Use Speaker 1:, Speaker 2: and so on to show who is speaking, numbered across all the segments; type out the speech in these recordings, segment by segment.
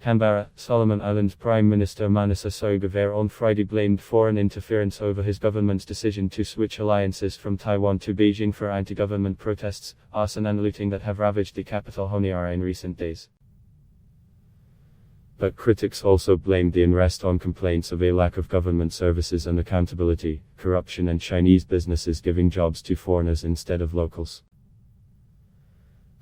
Speaker 1: CANBERRA, Solomon Islands Prime Minister Manasseh Sogavare on Friday blamed foreign interference over his government's decision to switch alliances from Taiwan to Beijing for anti-government protests, arson and looting that have ravaged the capital Honiara in recent days. But critics also blamed the unrest on complaints of a lack of government services and accountability, corruption and Chinese businesses giving jobs to foreigners instead of locals.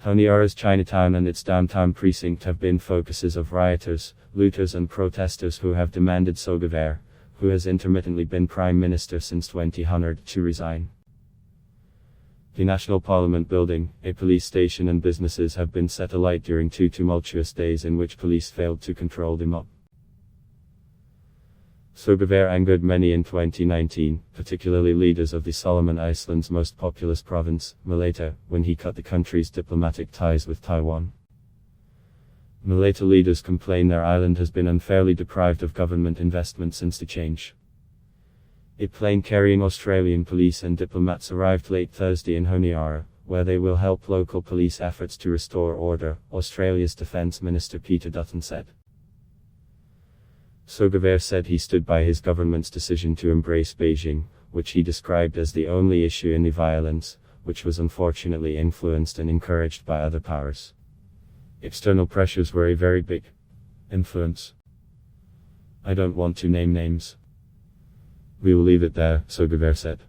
Speaker 1: Honiara's Chinatown and its downtown precinct have been focuses of rioters, looters and protesters who have demanded Sogavare, who has intermittently been prime minister since 2000, to resign. The National Parliament building, a police station and businesses have been set alight during 2 tumultuous days in which police failed to control the mob. Sogavare angered many in 2019, particularly leaders of the Solomon Islands' most populous province, Manasseh, when he cut the country's diplomatic ties with Taiwan. Manasseh leaders complain their island has been unfairly deprived of government investment since the change. A plane carrying Australian police and diplomats arrived late Thursday in Honiara, where they will help local police efforts to restore order, Australia's Defence Minister Peter Dutton said. Sogavare said he stood by his government's decision to embrace Beijing, which he described as the only issue in the violence, which was unfortunately influenced and encouraged by other powers. External pressures were a very big influence. I don't want to name names. We will leave it there, Sogavare said.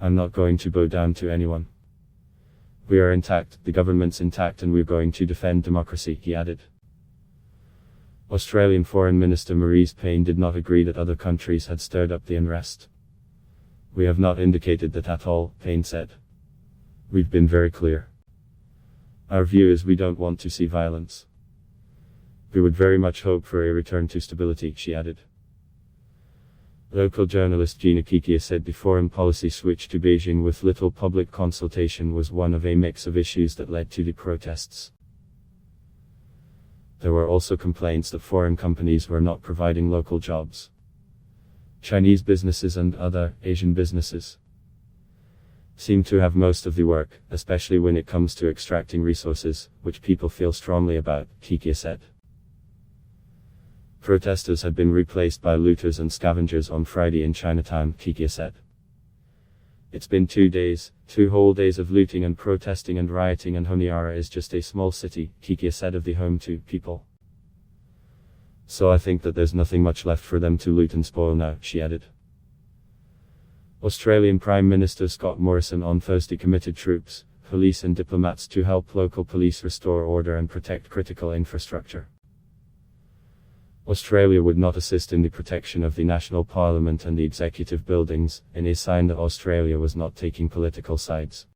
Speaker 1: I'm not going to bow down to anyone. We are intact, the government's intact, and we're going to defend democracy, he added. Australian Foreign Minister Marise Payne did not agree that other countries had stirred up the unrest. We have not indicated that at all, Payne said. We've been very clear. Our view is we don't want to see violence. We would very much hope for a return to stability, she added. Local journalist Gina Kikia said the foreign policy switch to Beijing with little public consultation was one of a mix of issues that led to the protests. There were also complaints that foreign companies were not providing local jobs. Chinese businesses and other Asian businesses seem to have most of the work, especially when it comes to extracting resources, which people feel strongly about, Kikia said. Protesters had been replaced by looters and scavengers on Friday in Chinatown, Kikia said. It's been 2 days, 2 whole days of looting and protesting and rioting, and Honiara is just a small city, Kikia said of the home to people. So I think that there's nothing much left for them to loot and spoil now, she added. Australian Prime Minister Scott Morrison on Thursday committed troops, police and diplomats to help local police restore order and protect critical infrastructure. Australia would not assist in the protection of the National Parliament and the executive buildings, in a sign that Australia was not taking political sides.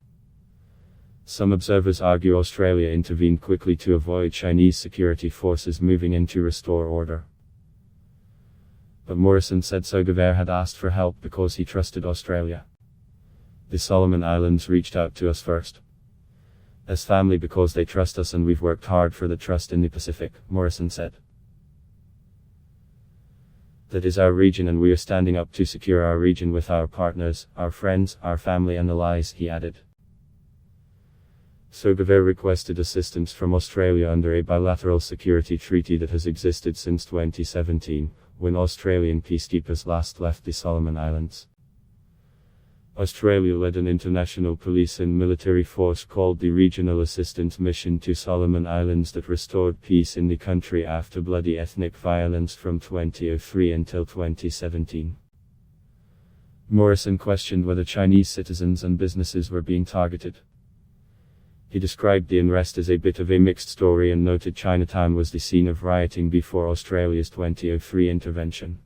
Speaker 1: Some observers argue Australia intervened quickly to avoid Chinese security forces moving in to restore order. But Morrison said Sogavare had asked for help because he trusted Australia. The Solomon Islands reached out to us first. As family, because they trust us and we've worked hard for the trust in the Pacific, Morrison said. That is our region and we are standing up to secure our region with our partners, our friends, our family and allies, he added. Sogavare requested assistance from Australia under a bilateral security treaty that has existed since 2017, when Australian peacekeepers last left the Solomon Islands. Australia led an international police and military force called the Regional Assistance Mission to Solomon Islands that restored peace in the country after bloody ethnic violence from 2003 until 2017. Morrison questioned whether Chinese citizens and businesses were being targeted. He described the unrest as a bit of a mixed story and noted Chinatown was the scene of rioting before Australia's 2003 intervention.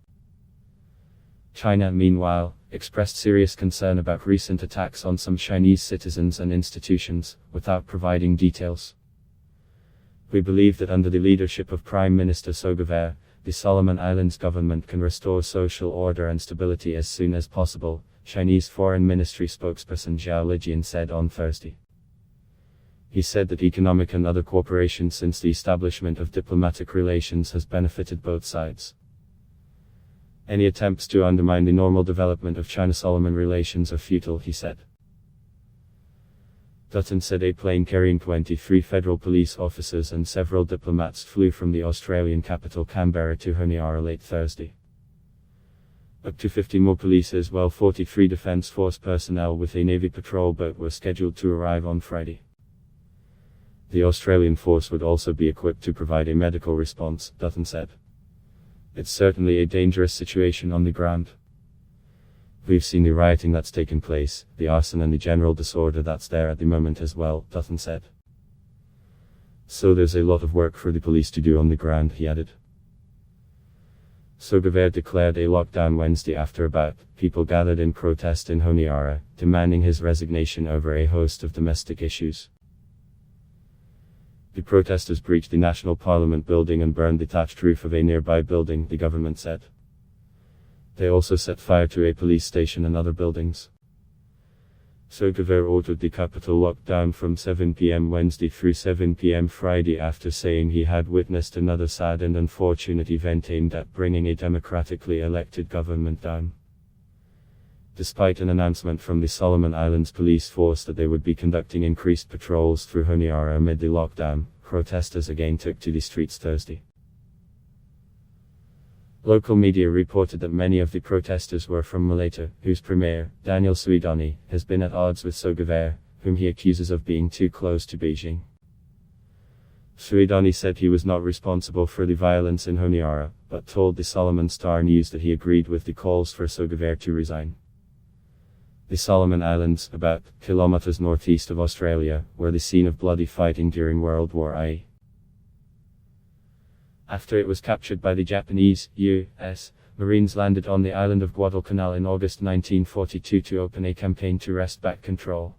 Speaker 1: China, meanwhile, expressed serious concern about recent attacks on some Chinese citizens and institutions, without providing details. We believe that under the leadership of Prime Minister Sogavare, the Solomon Islands government can restore social order and stability as soon as possible, Chinese Foreign Ministry spokesperson Zhao Lijian said on Thursday. He said that economic and other cooperation since the establishment of diplomatic relations has benefited both sides. Any attempts to undermine the normal development of China-Solomon relations are futile, he said. Dutton said a plane carrying 23 federal police officers and several diplomats flew from the Australian capital Canberra to Honiara late Thursday. Up to 50 more police as well 43 Defence Force personnel with a Navy patrol boat were scheduled to arrive on Friday. The Australian force would also be equipped to provide a medical response, Dutton said. It's certainly a dangerous situation on the ground. We've seen the rioting that's taken place, the arson and the general disorder that's there at the moment as well, Dutton said. So there's a lot of work for the police to do on the ground, he added. Sogavare declared a lockdown Wednesday after about people gathered in protest in Honiara, demanding his resignation over a host of domestic issues. The protesters breached the National Parliament building and burned the thatched roof of a nearby building, the government said. They also set fire to a police station and other buildings. Sogavare ordered the capital locked down from 7 p.m. Wednesday through 7 p.m. Friday after saying he had witnessed another sad and unfortunate event aimed at bringing a democratically elected government down. Despite an announcement from the Solomon Islands police force that they would be conducting increased patrols through Honiara amid the lockdown, protesters again took to the streets Thursday. Local media reported that many of the protesters were from Manasseh, whose premier, Daniel Suidani, has been at odds with Sogavare, whom he accuses of being too close to Beijing. Suidani said he was not responsible for the violence in Honiara, but told the Solomon Star News that he agreed with the calls for Sogavare to resign. The Solomon Islands, about kilometers northeast of Australia, were the scene of bloody fighting during World War I. After it was captured by the Japanese, U.S. Marines landed on the island of Guadalcanal in August 1942 to open a campaign to wrest back control.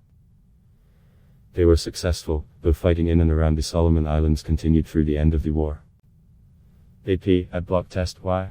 Speaker 1: They were successful, though fighting in and around the Solomon Islands continued through the end of the war. AP at Block Test Y.